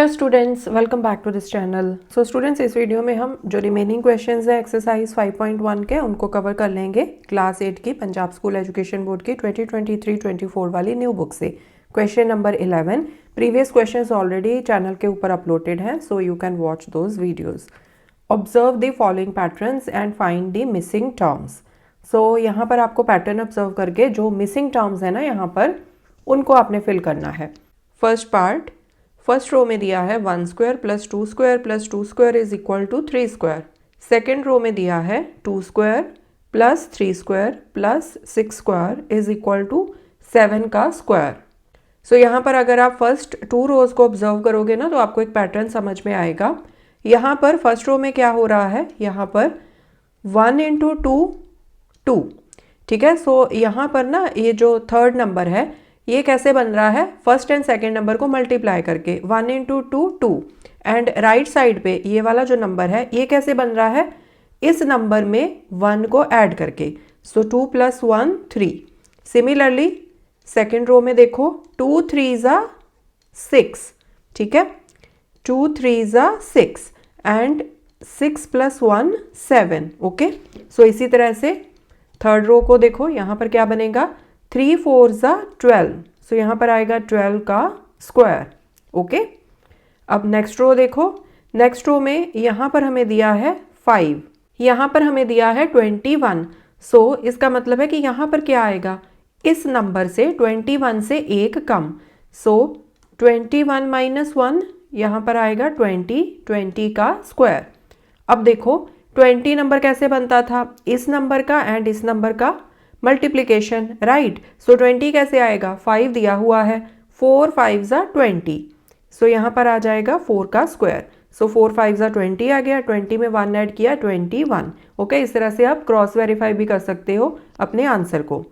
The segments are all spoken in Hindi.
Hello students, welcome back to this channel. So students, इस वीडियो में हम जो रिमेनिंग क्वेश्चंस हैं एक्सरसाइज 5.1 के उनको कवर कर लेंगे क्लास 8 की पंजाब स्कूल एजुकेशन बोर्ड की 2023-24 वाली न्यू बुक से। Question number 11, previous questions already channel के ऊपर अपलोडेड हैं, so you can watch those videos. Observe the following patterns and find the missing terms. So यहाँ पर आपको पैटर्न ऑब्जर्व करके जो मिसिंग टर्म्स है ना यहाँ पर, उनको आपने फिल करना है। फर्स्ट पार्ट, फर्स्ट रो में दिया है 1 square plus 2 square plus 2 square is equal to 3 square. Second row में दिया है 2 square plus 3 square plus 6 square is equal to 7 का स्क्वायर। सो यहाँ पर अगर आप फर्स्ट 2 रोज को ऑब्जर्व करोगे ना तो आपको एक पैटर्न समझ में आएगा। यहाँ पर फर्स्ट रो में क्या हो रहा है, यहाँ पर 1 इंटू 2 2, ठीक है। सो यहाँ पर ना ये जो थर्ड नंबर है ये कैसे बन रहा है, फर्स्ट एंड सेकेंड नंबर को मल्टीप्लाई करके 1 इंटू 2 2, एंड राइट साइड पे ये वाला जो नंबर है ये कैसे बन रहा है, इस नंबर में 1 को ऐड करके। सो 2 + 1 3। सिमिलरली सेकेंड रो में देखो 2 3 ज़ा 6, ठीक है, 2 3 ज़ा 6 एंड 6 + 1 7। ओके, सो इसी तरह से थर्ड रो को देखो, यहाँ पर क्या बनेगा, 3 4 ज़ा 12, सो यहाँ पर आएगा 12 का स्क्वायर। ओके, अब नेक्स्ट रो देखो, नेक्स्ट रो में यहाँ पर हमें दिया है 5, यहाँ पर हमें दिया है 21। सो इसका मतलब है कि यहाँ पर क्या आएगा, इस नंबर से 21 से एक कम। सो 21 - 1 यहाँ पर आएगा 20, 20 का स्क्वायर। अब देखो 20 नंबर कैसे बनता था, इस नंबर का एंड इस नंबर का मल्टीप्लिकेशन, राइट। सो 20 कैसे आएगा, 5 दिया हुआ है, 4 5 ज़ा 20, सो यहाँ पर आ जाएगा 4 का स्क्वायर। सो 4 5 ज़ा 20 आ गया, 20 में 1 ऐड किया 21। ओके, इस तरह से आप क्रॉस वेरीफाई भी कर सकते हो अपने आंसर को।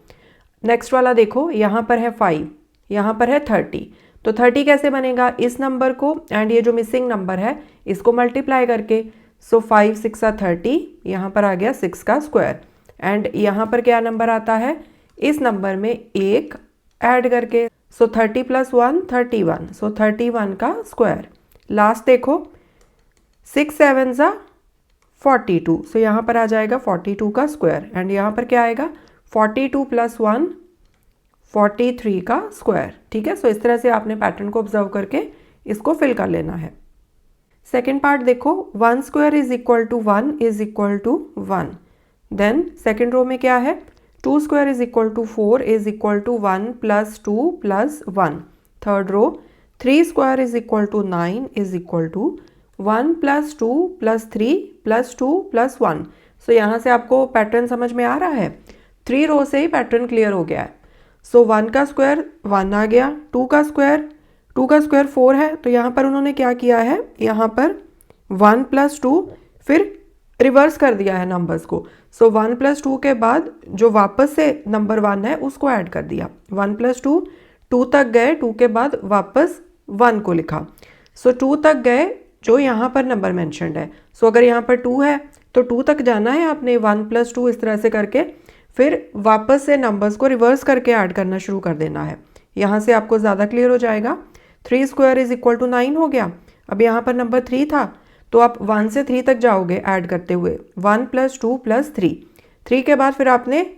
नेक्स्ट वाला देखो, यहाँ पर है 5, यहाँ पर है 30, तो 30 कैसे बनेगा, इस नंबर को एंड ये जो मिसिंग नंबर है इसको मल्टीप्लाई करके। सो 5 6 ज़ा 30, यहाँ पर आ गया 6 का स्क्वायर, एंड यहाँ पर क्या नंबर आता है, इस नंबर में एक ऐड करके। सो 30 + 1 31, सो 31 का स्क्वायर। लास्ट देखो 6 7 ज़ा 42, सो यहाँ पर आ जाएगा 42 का स्क्वायर, एंड यहाँ पर क्या आएगा, 42 + 1 43 का स्क्वायर। ठीक है, सो इस तरह से आपने पैटर्न को ऑब्जर्व करके इसको फिल कर लेना है। सेकेंड पार्ट देखो, 1 square is equal to 1 is equal to 1। Then second row में क्या है, 2 square is equal to 4 is equal to 1 + 2 + 1। Third row 3 square is equal to 9 is equal to 1 + 2 + 3 + 2 + 1। So यहाँ से आपको पैटर्न समझ में आ रहा है, 3 रो से ही पैटर्न क्लियर हो गया है। सो 1 का स्क्वायर 1 आ गया, 2 का स्क्वायर 4 है, तो यहाँ पर उन्होंने क्या किया है, यहाँ पर 1 + 2 फिर रिवर्स कर दिया है नंबर्स को। सो 1 + 2 के बाद जो वापस से नंबर 1 है उसको ऐड कर दिया। 1 + 2 2 तक गए, 2 के बाद वापस 1 को लिखा। सो 2 तक गए, जो यहाँ पर नंबर मेंशन्ड है। सो अगर यहाँ पर 2 है तो 2 तक जाना है आपने, 1 + 2 इस तरह से करके फिर वापस से नंबर्स को रिवर्स करके ऐड करना शुरू कर देना है। यहाँ से आपको ज़्यादा क्लियर हो जाएगा। 3 स्क्वायर इज इक्वल टू 9 हो गया। अब यहाँ पर नंबर 3 था तो आप 1 से 3 तक जाओगे ऐड करते हुए, 1 + 2 + 3। 3 के बाद फिर आपने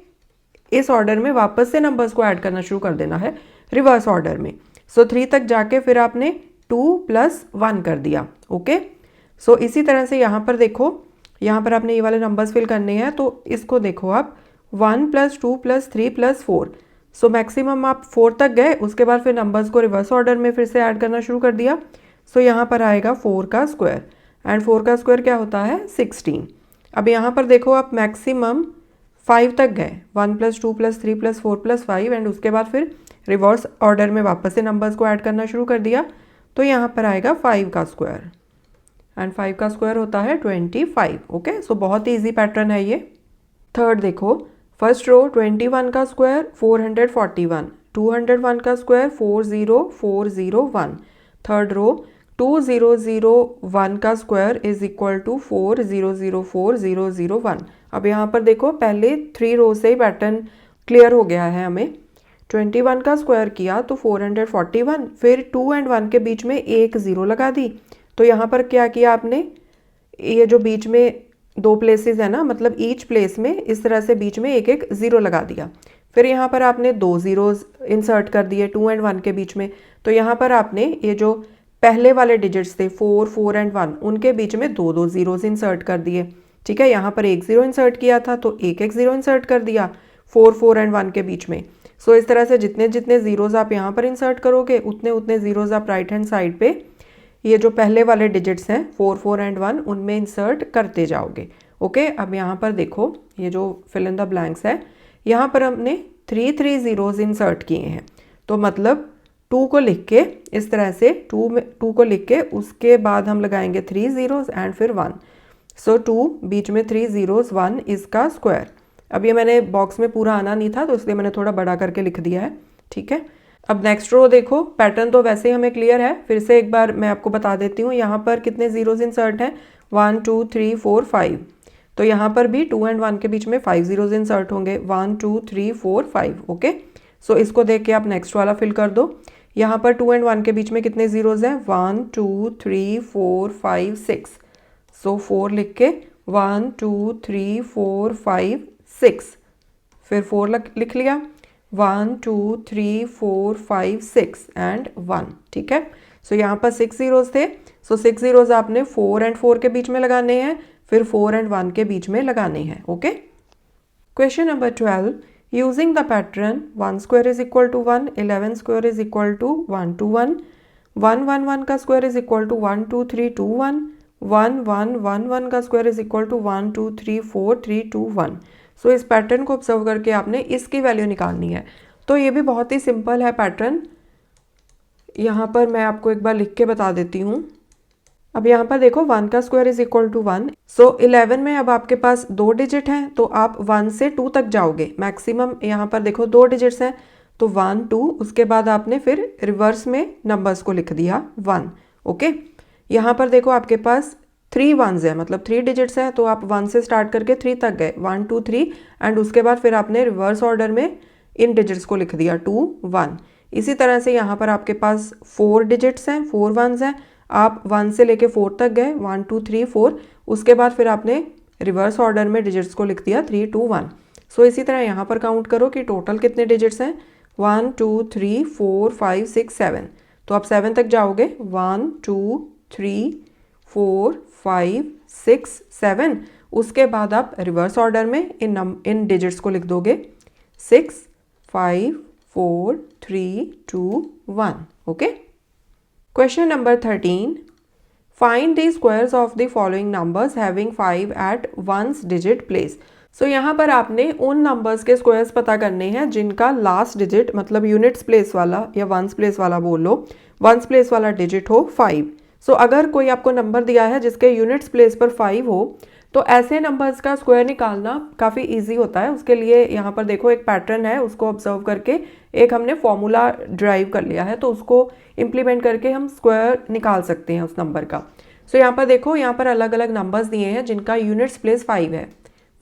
इस ऑर्डर में वापस से नंबर्स को ऐड करना शुरू कर देना है रिवर्स ऑर्डर में। सो 3 तक जाके फिर आपने 2 + 1 कर दिया। ओके, सो इसी तरह से यहाँ पर देखो, यहाँ पर आपने ये वाले नंबर्स फिल करने हैं, तो इसको देखो आप 1 + 2 + 3 + 4। सो मैक्सिमम आप 4 तक गए, उसके बाद फिर नंबर्स को रिवर्स ऑर्डर में फिर से ऐड करना शुरू कर दिया। सो यहाँ पर आएगा 4 का स्क्वायर, एंड 4 का स्क्वायर क्या होता है, 16। अब यहाँ पर देखो आप मैक्सिमम 5 तक गए, 1 + 2 + 3 + 4 + 5, एंड उसके बाद फिर रिवर्स ऑर्डर में वापस से नंबर्स को ऐड करना शुरू कर दिया। तो यहाँ पर आएगा 5 का स्क्वायर, एंड 5 का स्क्वायर होता है 25। ओके, सो बहुत ही ईजी पैटर्न है ये। थर्ड देखो, फर्स्ट रो 21 का स्क्वायर 441, 201 का स्क्वायर 40401। थर्ड रो 2001 का स्क्वायर इज इक्वल टू 400401। अब यहाँ पर देखो पहले 3 रो से ही पैटर्न क्लियर हो गया है हमें। 21 का स्क्वायर किया तो 441, फिर 2 एंड 1 के बीच में एक ज़ीरो लगा दी। तो यहाँ पर क्या किया आपने, ये जो बीच में दो प्लेसेस है ना, मतलब ईच प्लेस में इस तरह से बीच में एक एक ज़ीरो लगा दिया। फिर यहाँ पर आपने दो ज़ीरोज़ इंसर्ट कर दिए 2 एंड 1 के बीच में। तो यहाँ पर आपने ये जो पहले वाले डिजिट्स थे 4, 4 एंड 1, उनके बीच में दो दो ज़ीरोज़ इंसर्ट कर दिए। ठीक है, यहाँ पर एक ज़ीरो इंसर्ट किया था तो एक एक ज़ीरो इंसर्ट कर दिया 4, 4 एंड 1 के बीच में। सो इस तरह से जितने जितने ज़ीरोज़ आप यहाँ पर इंसर्ट करोगे उतने उतने ज़ीरोज़ आप राइट हैंड साइड पे ये जो पहले वाले डिजिट्स हैं 4, 4 एंड 1 उनमें इंसर्ट करते जाओगे। ओके, अब यहाँ पर देखो ये जो फिल इन द ब्लैंक्स है, यहाँ पर हमने 3 3 ज़ीरोज़ इंसर्ट किए हैं। तो मतलब 2 को लिख के इस तरह से 2 को लिख के उसके बाद हम लगाएंगे 3 ज़ीरोज़ एंड फिर 1। सो 2 बीच में 3 ज़ीरोज़ 1 इसका स्क्वायर। अब ये मैंने बॉक्स में पूरा आना नहीं था तो इसलिए मैंने थोड़ा बड़ा करके लिख दिया है। ठीक है, अब नेक्स्ट रो देखो, पैटर्न तो वैसे ही हमें क्लियर है, फिर से एक बार मैं आपको बता देती हूँ। यहाँ पर कितने ज़ीरोज़ इंसर्ट हैं, 1 2 3 4 5। तो यहाँ पर भी 2 एंड 1 के बीच में 5 ज़ीरोज़ इंसर्ट होंगे, 1 2 3 4 5। ओके, सो इसको देख के आप नेक्स्ट वाला फिल कर दो। यहाँ पर 2 एंड 1 के बीच में कितने ज़ीरोज़ हैं, 1 2 3 4 5 6। सो 4 लिख के 1 2 3 4 5 6, फिर 4 लिख लिया, 1 2 3 4 5 6 एंड 1। ठीक है, सो यहाँ पर 6 ज़ीरोज़ थे। सो 6 ज़ीरोज़ आपने 4 एंड 4 के बीच में लगाने हैं, फिर 4 एंड 1 के बीच में लगाने हैं। Okay, question number 12, using the pattern 1 square is equal to 1, 11 square is equal to 1 2 1, 1 1 1 का स्क्वायर इज इक्वल टू 1 2 3 2 1, 1 1 1 1 का स्क्वायर इज इक्वल टू 1 2 3 4 3 2 1। सो इस पैटर्न को ऑब्जर्व करके आपने इसकी वैल्यू निकालनी है। तो ये भी बहुत ही सिंपल है पैटर्न, यहाँ पर मैं आपको एक बार लिख के बता देती हूँ। अब यहाँ पर देखो 1 का स्क्वायर इज इक्वल टू 1। सो 11 में अब आपके पास दो डिजिट हैं तो आप 1 से 2 तक जाओगे मैक्सिमम। यहाँ पर देखो दो डिजिट्स हैं तो 1 2, उसके बाद आपने फिर रिवर्स में नंबर्स को लिख दिया 1। ओके, यहाँ पर देखो आपके पास 3 1s है, मतलब 3 डिजिट्स हैं तो आप 1 से स्टार्ट करके 3 तक गए, 1 2 3, एंड उसके बाद फिर आपने रिवर्स ऑर्डर में इन डिजिट्स को लिख दिया 2 1। इसी तरह से यहाँ पर आपके पास 4 डिजिट्स हैं, 4 1s हैं, आप 1 से लेके 4 तक गए, 1 2 3 4, उसके बाद फिर आपने रिवर्स ऑर्डर में डिजिट्स को लिख दिया 3 2 1। सो इसी तरह यहाँ पर काउंट करो कि टोटल कितने डिजिट्स हैं, 1 2 3 4 5 6 7। तो आप 7 तक जाओगे, 1 2 3 4 5 6 7, उसके बाद आप रिवर्स ऑर्डर में इन डिजिट्स को लिख दोगे 6 5 4 3 2 1। Okay, question number 13, find the squares of the following numbers having 5 at ones digit place. So यहाँ पर आपने उन नंबर्स के स्क्वायर्स पता करने हैं जिनका लास्ट डिजिट, मतलब यूनिट्स प्लेस वाला या वंस प्लेस वाला बोल लो, वंस प्लेस वाला डिजिट हो 5। सो अगर कोई आपको नंबर दिया है जिसके यूनिट्स प्लेस पर 5 हो तो ऐसे नंबर्स का स्क्वायर निकालना काफ़ी इजी होता है। उसके लिए यहाँ पर देखो एक पैटर्न है, उसको ऑब्जर्व करके एक हमने फॉर्मूला ड्राइव कर लिया है, तो उसको इम्प्लीमेंट करके हम स्क्वायर निकाल सकते हैं उस नंबर का। सो यहाँ पर देखो, यहाँ पर अलग अलग नंबर्स दिए हैं जिनका यूनिट्स प्लेस 5 है,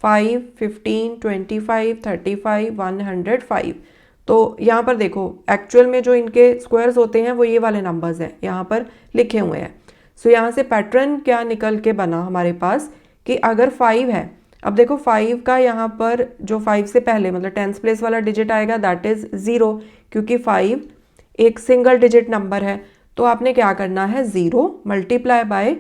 5 15 25 35 105। तो यहाँ पर देखो एक्चुअल में जो इनके स्क्वायर्स होते हैं वो ये वाले नंबर्स हैं, यहाँ पर लिखे हुए हैं। सो यहाँ से पैटर्न क्या निकल के बना हमारे पास कि अगर 5 है, अब देखो 5 का यहाँ पर जो 5 से पहले मतलब टेंथ प्लेस वाला डिजिट आएगा दैट इज़ 0, क्योंकि 5 एक सिंगल डिजिट नंबर है। तो आपने क्या करना है, 0 मल्टीप्लाई बाय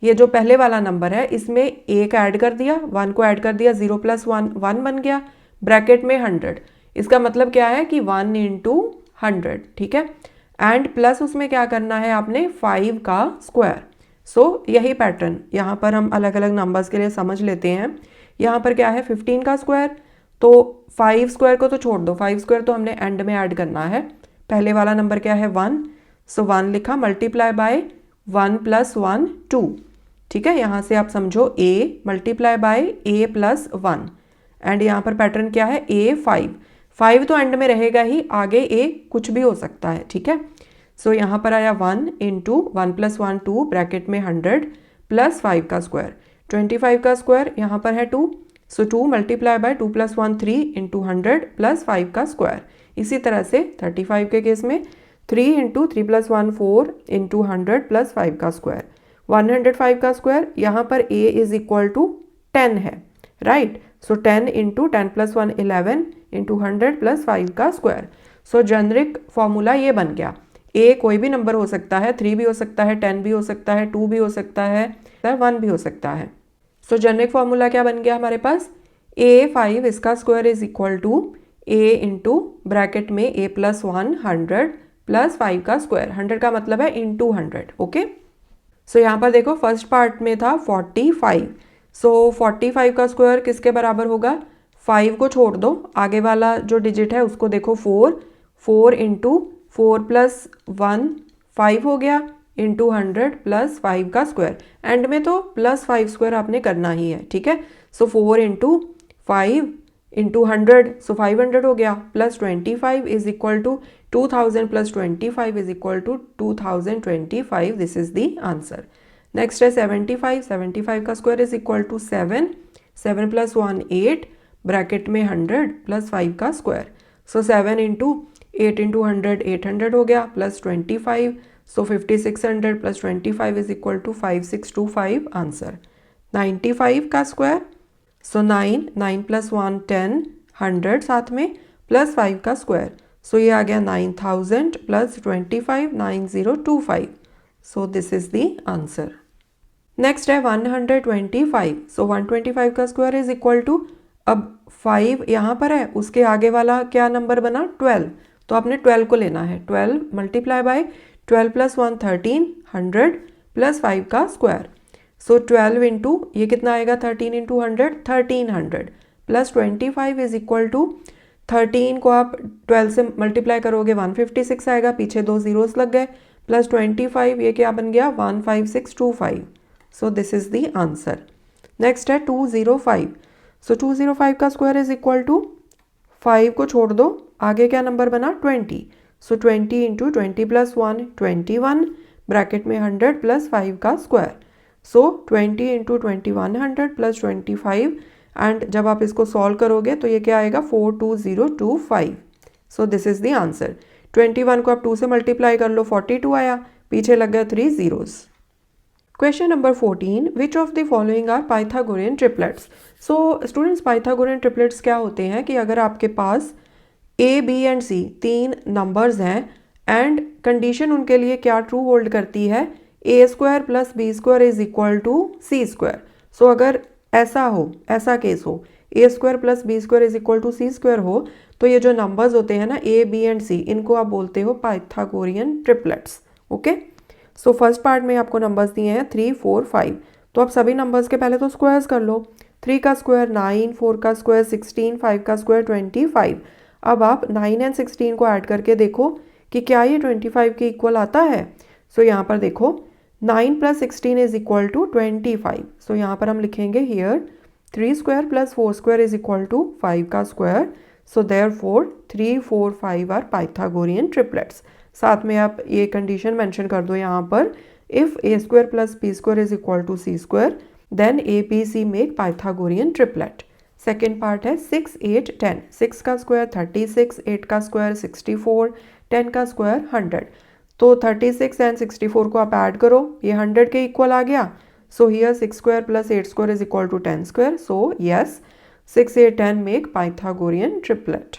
ये जो पहले वाला नंबर है इसमें एक ऐड कर दिया, 1 को ऐड कर दिया, 0 + 1 1 बन गया, ब्रैकेट में 100। इसका मतलब क्या है कि 1 × 100। ठीक है, एंड प्लस उसमें क्या करना है आपने 5 का स्क्वायर। सो यही पैटर्न यहाँ पर हम अलग अलग नंबर्स के लिए समझ लेते हैं। यहाँ पर क्या है 15 का स्क्वायर, तो 5 स्क्वायर को तो छोड़ दो, 5 स्क्वायर तो हमने एंड में ऐड करना है। पहले वाला नंबर क्या है 1, सो 1 लिखा, मल्टीप्लाई बाय 1 + 1 2। ठीक है, यहाँ से आप समझो a multiply by a + 1, and यहाँ पर पैटर्न क्या है a 5 तो एंड में रहेगा ही, आगे a कुछ भी हो सकता है। ठीक है, सो यहाँ पर आया 1 × 1 + 1 2 ब्रैकेट में 100 प्लस 5 का स्क्वायर, 25 का स्क्वायर यहाँ पर है 2, सो 2 मल्टीप्लाई बाय 2 + 1 3 × 100 प्लस 5 का स्क्वायर। इसी तरह से 35 के केस में 3 इंटू 3 प्लस 1 4 इंटू 100 प्लस 5 का स्क्वायर, 105 का स्क्वायर, यहाँ पर a इज इक्वल टू 10 है, राइट। सो 10 इंटू 10 प्लस 1 11 इंटू 100 प्लस 5 का स्क्वायर। सो जेनरिक फॉर्मूला ये बन गया। a कोई भी नंबर हो सकता है, 3 भी हो सकता है, 10 भी हो सकता है, 2 भी हो सकता है, 1 भी हो सकता है। सो जेनरिक फॉर्मूला क्या बन गया हमारे पास, a5 इसका square is equal to a into bracket में a प्लस 1 100 प्लस 5 का स्क्वायर, 100 का मतलब है इंटू 100, ओके। सो यहाँ पर देखो फर्स्ट पार्ट में था 45, सो 45 का स्क्वायर किसके बराबर होगा, 5 को छोड़ दो, आगे वाला जो डिजिट है उसको देखो 4 इंटू 4 प्लस 1 5 हो गया इंटू 100 प्लस 5 का स्क्वायर, एंड में तो प्लस 5 स्क्वायर आपने करना ही है, ठीक है। सो 4 इंटू 5 इंटू 100, सो 500 हो गया, plus 25 is equal to 2000 plus 25 is equal to 2025, this is the answer. Next है 75 का square is equal to 7 plus 1 8 bracket में 100 प्लस 5 का स्क्वायर, सो 7 इंटू 8 इंटू 100 800 हो गया, plus 25, so 5600 plus 25 is equal to 5625, answer. 95 का स्क्वायर, सो 9 प्लस 1 10 100 साथ में प्लस 5 का स्क्वायर, सो ये आ गया 9000 plus 25 9025, so this is the answer. Next है 125, सो 125 का स्क्वायर इज इक्वल टू, अब 5 यहाँ पर है, उसके आगे वाला क्या नंबर बना 12, तो आपने 12 को लेना है, 12 मल्टीप्लाई बाय 12 प्लस 1 13 100 प्लस 5 का स्क्वायर, सो 12 इंटू ये कितना आएगा 13 into 100 1300 plus 25 is equal to 13 को आप 12 से मल्टीप्लाई करोगे 156 आएगा, पीछे 2 जीरोस लग गए, प्लस 25 ये क्या बन गया 15625, so this is the answer. Next है 205, सो 205 का स्क्वायर इज इक्वल टू, 5 को छोड़ दो, आगे क्या नंबर बना 20, सो 20 इंटू 20 प्लस 1 21 ब्रैकेट में 100 प्लस 5 का square, so 20 into 2100 plus 25, and जब आप इसको सॉल्व करोगे तो ये क्या आएगा 42025, so this is the answer. 21 को आप 2 से मल्टीप्लाई कर लो 42 आया, पीछे लग गया 3 zeros. Question number 14, which of the following are Pythagorean triplets. So students Pythagorean triplets क्या होते हैं कि अगर आपके पास A B and C 3 numbers हैं एंड कंडीशन उनके लिए क्या ट्रू होल्ड करती है, A square plus B square is equal to C square. So अगर ऐसा केस हो A square plus B square is equal to C square हो, तो ये जो नंबर्स होते हैं ना ए बी एंड सी, इनको आप बोलते हो Pythagorean triplets, okay. So first part में आपको नंबर्स दिए हैं 3 4 5, तो आप सभी नंबर्स के पहले तो स्क्वायर्स कर लो, 3 का स्क्वायर 9, 4 का स्क्वायर 16, 5 का स्क्वायर 25। अब आप 9 एंड 16 को ऐड करके देखो कि क्या ये 25 के इक्वल आता है। सो यहाँ पर देखो 9 plus 16 is equal to 25, so यहाँ पर हम लिखेंगे here 3 square plus 4 square is equal to 5 का square, so therefore 3 4 5 are Pythagorean triplets. साथ में आप ये कंडीशन मेंशन कर दो यहाँ पर, if A square plus B square is equal to C square then A B C make Pythagorean triplet. Second part है 6 8 10, 6 का स्क्वायर 36, 8 का स्क्वायर 64, 10 का स्क्वायर 100, तो 36 एंड 64 को आप ऐड करो, ये 100 के इक्वल आ गया, so here 6 square plus 8 square is equal to 10 square, so yes 6 8 10 make Pythagorean triplet.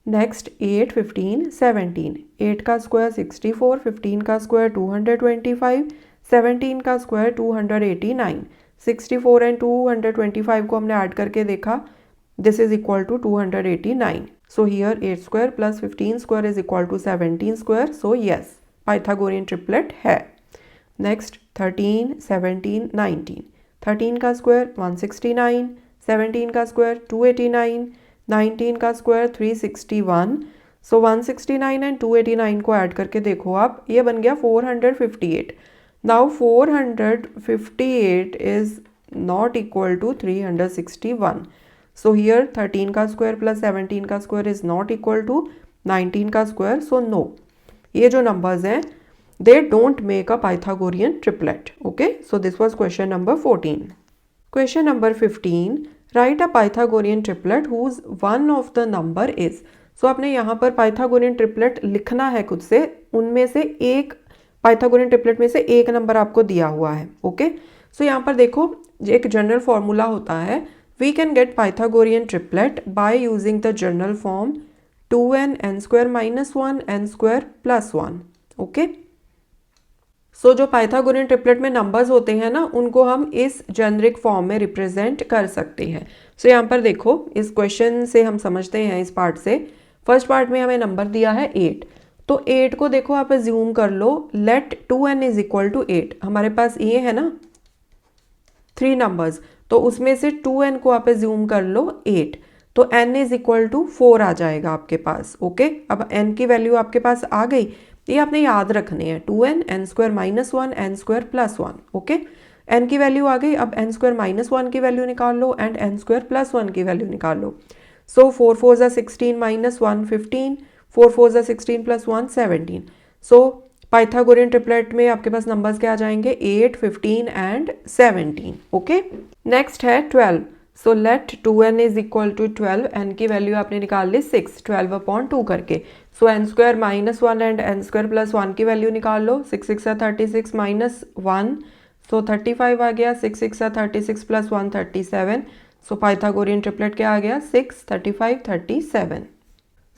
Next 8 15 17, 8 का स्क्वायर 64, 15 का स्क्वायर 225, 17 का स्क्वायर 289, 64 एंड 225 को हमने ऐड करके देखा, this is equal to 289, so here 8 square plus 15 square is equal to 17 square, so yes Pythagorean triplet है। नेक्स्ट 13 17 19, 13 का स्क्वायर 169, 17 का स्क्वायर 289, 19 का स्क्वायर 361, सो 169 एंड 289 को ऐड करके देखो आप, ये बन गया 458। Now 458 is not equal to 361, so here 13 का स्क्वायर प्लस 17 का square is not equal to 19 का स्क्वायर, सो नो, ये जो नंबर्स हैं they don't make a Pythagorean triplet, okay. So this was question number 14। Question number 15, write a Pythagorean triplet whose one of the number is, सो आपने यहाँ पर पाइथागोरियन ट्रिपलेट लिखना है खुद से, उनमें से एक पाइथागोरियन ट्रिपलेट में से एक नंबर आपको दिया हुआ है। ओके, सो यहाँ पर देखो एक जनरल फॉर्मूला होता है, we can get Pythagorean triplet by using the general form 2n n square minus 1 n square plus 1। Okay, so जो पाइथागोरियन ट्रिपलेट में नंबर्स होते हैं ना, उनको हम इस जेनरिक फॉर्म में रिप्रेजेंट कर सकते हैं। सो यहाँ पर देखो इस क्वेश्चन से हम समझते हैं, इस पार्ट से, फर्स्ट पार्ट में हमें नंबर दिया है 8, तो 8 को देखो आप अज्यूम कर लो, let 2n is equal to 8। हमारे पास ये है ना 3 नंबर्स, तो उसमें से 2n को आप अज्यूम कर लो 8, तो n इज इक्वल टू 4 आ जाएगा आपके पास। ओके, अब n की वैल्यू आपके पास आ गई, ये आपने याद रखने हैं, 2n n square minus 1 n square plus 1। Okay, n की वैल्यू आ गई, अब n स्क्वायर माइनस 1 की वैल्यू निकाल लो एंड n स्क्वायर प्लस 1 की वैल्यू निकाल लो। सो 4 4 ज़ा 16 माइनस 1 15, 4 4 ज़ा 16 प्लस 1 17। सो पाइथागोरियन ट्रिपलेट में आपके पास नंबर्स क्या आ जाएंगे, 8 15 एंड 17। ओके, नेक्स्ट है 12, so let 2n is equal to 12, n की वैल्यू आपने निकाल ली 6, 12 अपॉन 2 करके। So n square minus 1 and n square plus 1 की वैल्यू निकाल लो, 6 6 36 माइनस 1, सो 35 आ गया, 6 6 36 प्लस 1 37। सो पाइथागोरियन ट्रिपलेट क्या आ गया, 6 35 37।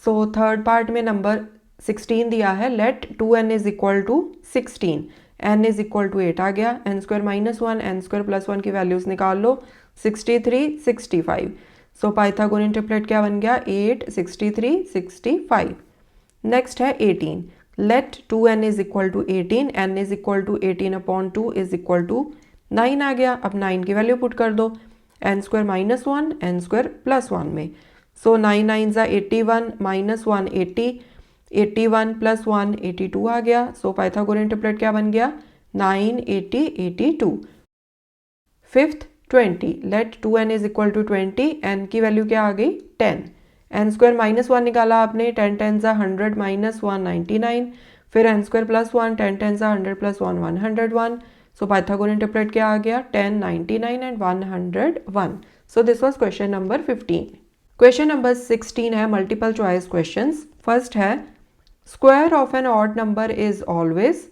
सो थर्ड पार्ट में नंबर 16 दिया है, let 2n is equal to 16, n is equal to 8 आ गया, n square minus 1 n square plus 1 की वैल्यूज निकाल लो, 63 65। सो पाइथागोरियन ट्रिपलेट क्या बन गया, 8 63 65। नेक्स्ट है 18, let 2n is equal to 18, n is equal to 18 upon 2 is equal to 9 आ गया। अब 9 की वैल्यू पुट कर दो, n square minus 1 n square plus 1 में। सो 9 9 ज़ा 81 माइनस 1 80, 81 प्लस 1 82 आ गया। सो पाइथागोरियन ट्रिपलेट क्या बन गया, 9 80 82। Fifth 20, let 2n is equal to 20, n की वैल्यू क्या आ गई 10, n स्क्वायर माइनस 1 निकाला आपने, 10 10 ज़ा 100 माइनस 1 99, फिर n स्क्वायर प्लस 1, 10 10 ज़ा 100 प्लस 1 101। सो पाइथागोरियन ट्रिपलेट क्या आ गया, 10 99 and 101। So this was question number 15। Question number 16 है मल्टीपल चॉइस क्वेश्चंस। फर्स्ट है, square of an odd number is always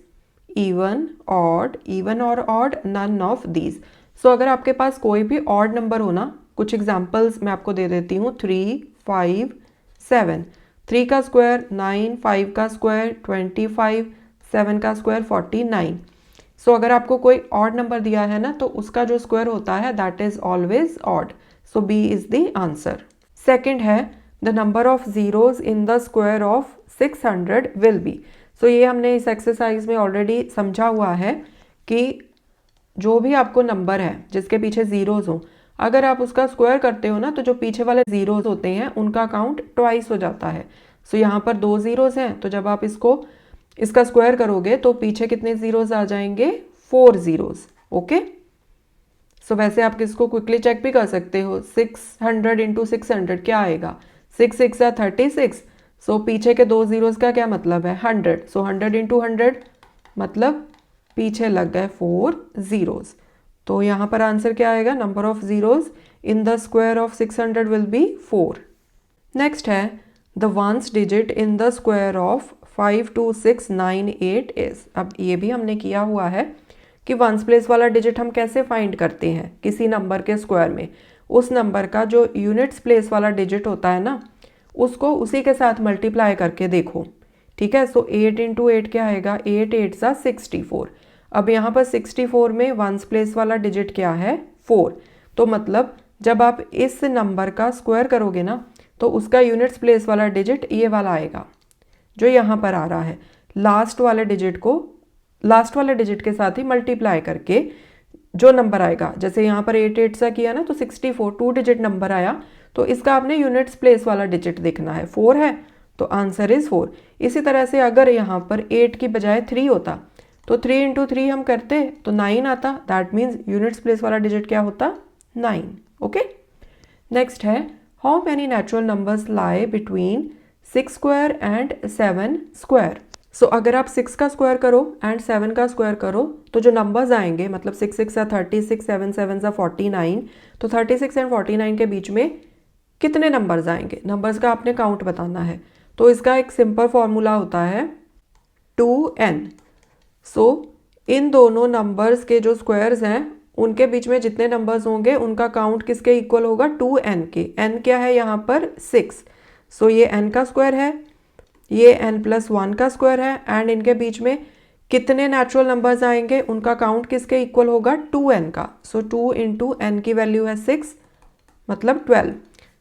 even और odd, none of these. So अगर आपके पास कोई भी ऑड नंबर हो ना, कुछ एग्जांपल्स मैं आपको दे देती हूँ, 3 5 7, 3 का स्क्वायर 9, 5 का स्क्वायर 25, 7 का स्क्वायर 49। सो अगर आपको कोई ऑड नंबर दिया है ना, तो उसका जो स्क्वायर होता है that is always odd. So B is the answer. Second है, the number of zeros in the square of 600 will be. So ये हमने इस एक्सरसाइज में ऑलरेडी समझा हुआ है कि जो भी आपको नंबर है जिसके पीछे जीरोज हो, अगर आप उसका स्क्वायर करते हो ना, तो जो पीछे वाले जीरोज होते हैं उनका काउंट ट्वाइस हो जाता है। सो यहाँ पर 2 जीरोज हैं, तो जब आप इसका स्क्वायर करोगे तो पीछे कितने जीरोज आ जाएंगे, 4 जीरोज। ओके, सो वैसे आप किसको क्विकली चेक भी कर सकते हो, 600 इंटू 600 क्या आएगा, 6 6 या 36। सो पीछे के 2 जीरोज का क्या मतलब है, 100। सो 100 इंटू 100 मतलब पीछे लग गए 4 जीरोज। तो यहाँ पर आंसर क्या आएगा, number of zeros in the square of 600 will be 4। Next है, the ones digit in the square of 52698 is. अब ये भी हमने किया हुआ है कि वंस प्लेस वाला डिजिट हम कैसे फाइंड करते हैं किसी नंबर के स्क्वायर में, उस नंबर का जो यूनिट्स प्लेस वाला डिजिट होता है ना, उसको उसी के साथ मल्टीप्लाई करके देखो। ठीक है, सो 8 इंटू 8 क्या आएगा, 8 8 सा 64। अब यहाँ पर 64 में वंस प्लेस वाला डिजिट क्या है, 4। तो मतलब जब आप इस नंबर का स्क्वायर करोगे ना, तो उसका यूनिट्स प्लेस वाला डिजिट ये वाला आएगा जो यहाँ पर आ रहा है। लास्ट वाले डिजिट के साथ ही मल्टीप्लाई करके जो नंबर आएगा, जैसे यहाँ पर 8 8 सा किया ना, तो 64 2 डिजिट नंबर आया, तो इसका आपने यूनिट्स प्लेस वाला डिजिट देखना है, 4 है तो आंसर इज 4। इसी तरह से अगर यहाँ पर 8 की बजाय 3 होता, तो 3 इंटू 3 हम करते तो 9 आता, दैट मीन्स यूनिट्स प्लेस वाला डिजिट क्या होता, 9। ओके, नेक्स्ट है, how many natural numbers lie between 6 square and 7 square. So अगर आप 6 का स्क्वायर करो एंड 7 का स्क्वायर करो, तो जो नंबर्स आएंगे, मतलब 6 6 36, 7 7 49, तो 36 एंड 49 के बीच में कितने नंबर्स आएंगे, नंबर्स का आपने काउंट बताना है। तो इसका एक सिंपल फॉर्मूला होता है 2n। सो इन दोनों नंबर्स के जो स्क्वायर्स हैं उनके बीच में जितने नंबर्स होंगे उनका काउंट किसके इक्वल होगा, 2n के। n क्या है यहाँ पर 6। सो ये n का स्क्वायर है, ये n+1 का स्क्वायर है, एंड इनके बीच में कितने नेचुरल नंबर्स आएंगे उनका काउंट किसके इक्वल होगा, 2n का। सो 2 इंटू n की वैल्यू है 6 मतलब 12।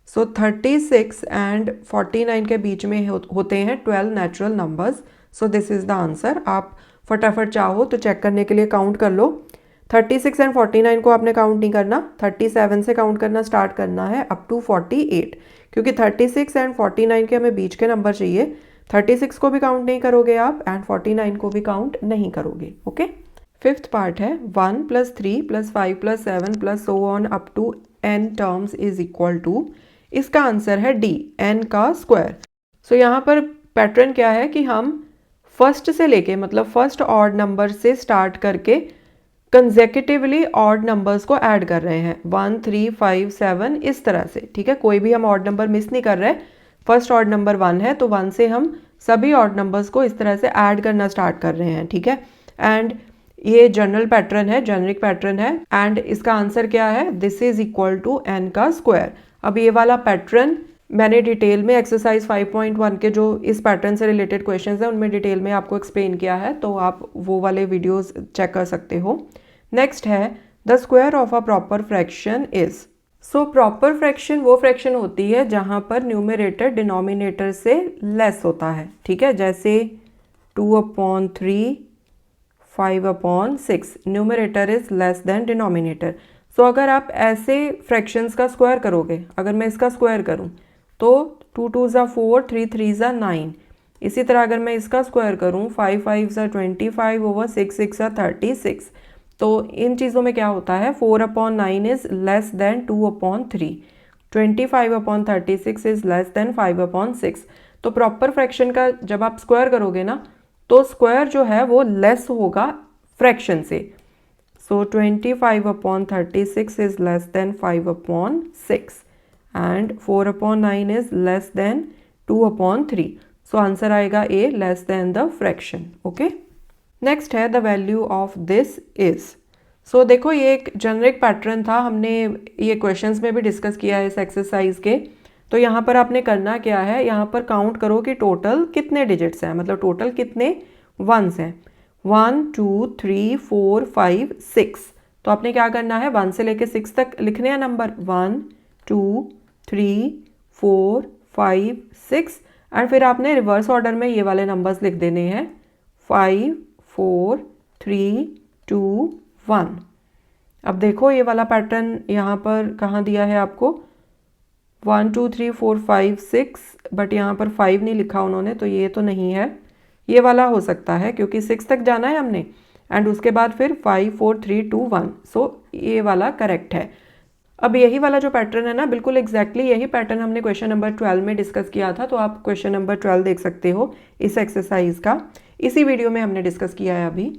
सो 36 एंड 49 के बीच में होते हैं 12 natural numbers. So this is the answer. आप फटाफट चाहो तो चेक करने के लिए काउंट कर लो। 36 एंड 49 को आपने काउंट नहीं करना, 37 से काउंट करना स्टार्ट करना है अप टू 48, क्योंकि 36 एंड 49 के हमें बीच के नंबर चाहिए। 36 को भी काउंट नहीं करोगे आप एंड 49 को भी काउंट नहीं करोगे। ओके, फिफ्थ पार्ट है 1 + 3 + 5 + 7 + so on up to n terms is equal to. इसका आंसर है डी, n का स्क्वायर। सो यहाँ पर पैटर्न क्या है कि हम फर्स्ट से लेके मतलब फर्स्ट ऑड नंबर से स्टार्ट करके कंसेक्यूटिवली ऑड नंबर्स को ऐड कर रहे हैं 1 3 5 7 इस तरह से। ठीक है, कोई भी हम ऑड नंबर मिस नहीं कर रहे। फर्स्ट ऑड नंबर 1 है तो 1 से हम सभी ऑड नंबर्स को इस तरह से ऐड करना स्टार्ट कर रहे हैं। ठीक है, एंड ये जनरल पैटर्न है, जेनरिक पैटर्न है, एंड इसका आंसर क्या है, this is equal to n का स्क्वायर। अब ये वाला पैटर्न मैंने डिटेल में एक्सरसाइज 5.1 के जो इस पैटर्न से रिलेटेड क्वेश्चंस हैं उनमें डिटेल में आपको एक्सप्लेन किया है, तो आप वो वाले वीडियोस चेक कर सकते हो। नेक्स्ट है the square of a proper fraction is. So proper fraction वो फ्रैक्शन होती है जहां पर न्यूमरेटर डिनोमिनेटर से लेस होता है। ठीक है, जैसे 2/3 5/6 numerator is less than denominator. So अगर आप ऐसे फ्रैक्शंस का स्क्वायर करोगे, अगर मैं इसका स्क्वायर करूं तो 2 2 ज़ा 4 3 3 ज़ा 9। इसी तरह अगर मैं इसका स्क्वायर करूं 5 5 ज़ा 25/6 6 ज़ा 36। तो इन चीज़ों में क्या होता है, 4/9 is less than 2/3, 25/36 is less than 5/6। तो प्रॉपर फ्रैक्शन का जब आप स्क्वायर करोगे ना तो स्क्वायर जो है वो लेस होगा फ्रैक्शन से। So 25/36 is less than 5/6 and 4/9 is less than 2/3। So answer आएगा A, less than the fraction. Okay, next है the value of this is. So देखो ये एक जेनरिक पैटर्न था, हमने ये क्वेश्चंस में भी डिस्कस किया है इस एक्सरसाइज के। तो यहाँ पर आपने करना क्या है, यहाँ पर काउंट करो कि टोटल कितने डिजिट्स हैं, मतलब टोटल कितने वंस हैं। 1 2 3 4 5 6। तो आपने क्या करना है, 1 से लेके 6 तक लिखने हैं नंबर 1 2 3 4 5 6, एंड फिर आपने रिवर्स ऑर्डर में ये वाले नंबर्स लिख देने हैं 5 4 3 2 1। अब देखो ये वाला पैटर्न यहाँ पर कहाँ दिया है आपको, 1 2 3 4 5 6, बट यहाँ पर 5 नहीं लिखा उन्होंने, तो ये तो नहीं है, ये वाला हो सकता है क्योंकि 6 तक जाना है हमने, एंड उसके बाद फिर 5 4 3 2 1। सो ये वाला करेक्ट है। अब यही वाला जो पैटर्न है ना, बिल्कुल एग्जैक्टली यही पैटर्न हमने क्वेश्चन नंबर 12 में डिस्कस किया था, तो आप क्वेश्चन नंबर 12 देख सकते हो इस एक्सरसाइज का, इसी वीडियो में हमने डिस्कस किया है अभी।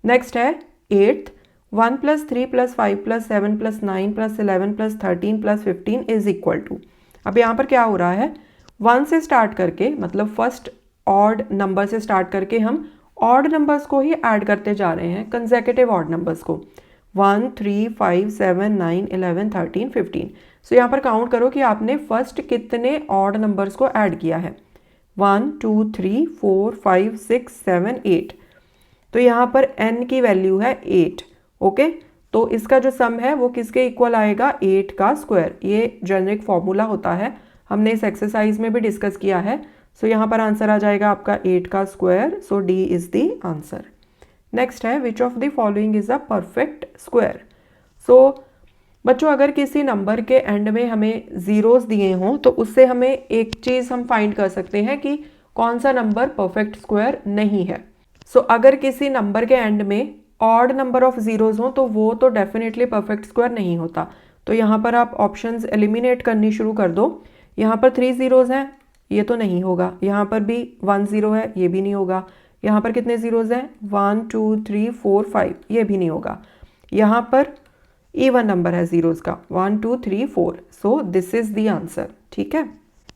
नेक्स्ट है 8th, 1 + 3 + 5 + 7 + 9 + 11 + 13 + 15 इज इक्वल टू। अब यहाँ पर क्या हो रहा है, 1 से स्टार्ट करके मतलब फर्स्ट ऑड नंबर से स्टार्ट करके हम ऑड नंबर्स को ही ऐड करते जा रहे हैं, कंसेक्यूटिव ऑड नंबर्स को, 1 3 5 7 9 11 13 15। सो यहाँ पर काउंट करो कि आपने फर्स्ट कितने ऑड नंबर्स को ऐड किया है, 1 2 3 4 5 6 7 8। तो यहाँ पर n की वैल्यू है 8। ओके, तो इसका जो सम है वो किसके इक्वल आएगा, 8 का स्क्वायर। ये जेनरिक फॉर्मूला होता है, हमने इस एक्सरसाइज में भी डिस्कस किया है। सो यहाँ पर आंसर आ जाएगा आपका 8 का square. So D is the answer. Next है which of the following is a perfect square. So बच्चों अगर किसी नंबर के एंड में हमें जीरोस दिए हों तो उससे हमें एक चीज़ हम फाइंड कर सकते हैं कि कौन सा नंबर परफेक्ट स्क्वायर नहीं है। सो अगर किसी नंबर के एंड में ऑड नंबर ऑफ जीरोस हों तो वो तो डेफिनेटली परफेक्ट स्क्वायर नहीं होता। तो यहाँ पर आप ऑप्शंस एलिमिनेट करनी शुरू कर दो। यहाँ पर 3 जीरोस हैं, ये तो नहीं होगा। यहाँ पर भी 1 0 है, ये भी नहीं होगा। यहाँ पर कितने जीरोस हैं, 1 2 3 4 5, ये भी नहीं होगा। यहाँ पर इवन नंबर है जीरोस का, 1 2 3 4। So this is the answer. ठीक है,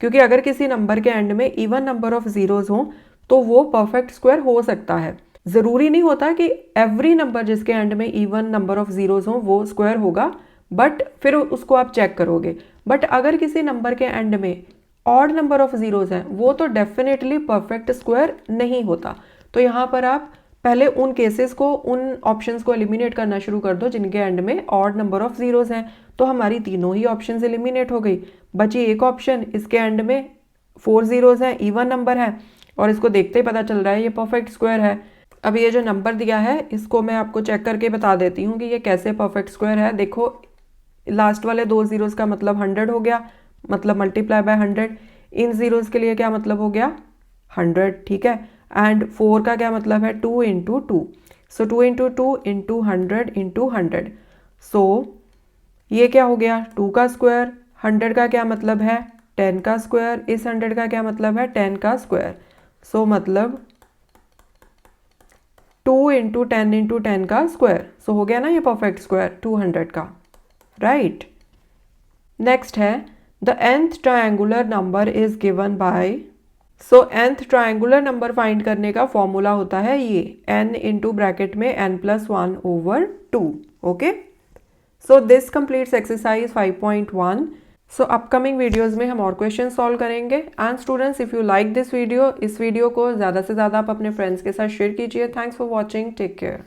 क्योंकि अगर किसी नंबर के एंड में इवन नंबर ऑफ जीरोज हों तो वो परफेक्ट स्क्वायर हो सकता है। ज़रूरी नहीं होता कि एवरी नंबर जिसके एंड में इवन नंबर ऑफ जीरोज हों वो स्क्वायर होगा, बट फिर उसको आप चेक करोगे। बट अगर किसी नंबर के एंड में ऑड नंबर ऑफ जीरोज हैं वो तो डेफिनेटली परफेक्ट स्क्वायर नहीं होता। तो यहाँ पर आप पहले उन केसेस को, उन ऑप्शंस को एलिमिनेट करना शुरू कर दो जिनके एंड में ऑड नंबर ऑफ जीरोज हैं। तो हमारी तीनों ही ऑप्शंस एलिमिनेट हो गई, बची एक ऑप्शन, इसके एंड में 4 जीरोज हैं, इवन नंबर है और इसको देखते ही पता चल रहा है ये परफेक्ट स्क्वायर है। अब ये जो नंबर दिया है इसको मैं आपको चेक करके बता देती हूँ कि ये कैसे परफेक्ट स्क्वायर है। देखो लास्ट वाले 2 जीरोज का मतलब 100 हो गया, मतलब मल्टीप्लाई बाय 100। इन जीरोज के लिए क्या मतलब हो गया 100, ठीक है। एंड 4 का क्या मतलब है 2 इंटू 2, सो 2 इंटू 2 इंटू 100 इंटू 100। सो ये क्या हो गया 2 का स्क्वायर। 100 का क्या मतलब है 10 का स्क्वायर। इस 100 का क्या मतलब है 10 का स्क्वायर। सो मतलब 2 इंटू 10 इंटू 10 का स्क्वायर। सो हो गया ना ये परफेक्ट स्क्वायर 200 का, राइट। नेक्स्ट है the nth triangular number is given by. So nth triangular number find करने का फॉर्मूला होता है ये n इंटू ब्रैकेट में n+1/2। Okay, so this completes exercise 5.1। So upcoming videos में हम और क्वेश्चन सॉल्व करेंगे। And students, if you like this video, इस वीडियो को ज़्यादा से ज़्यादा आप अपने फ्रेंड्स के साथ शेयर कीजिए। Thanks for watching, take care.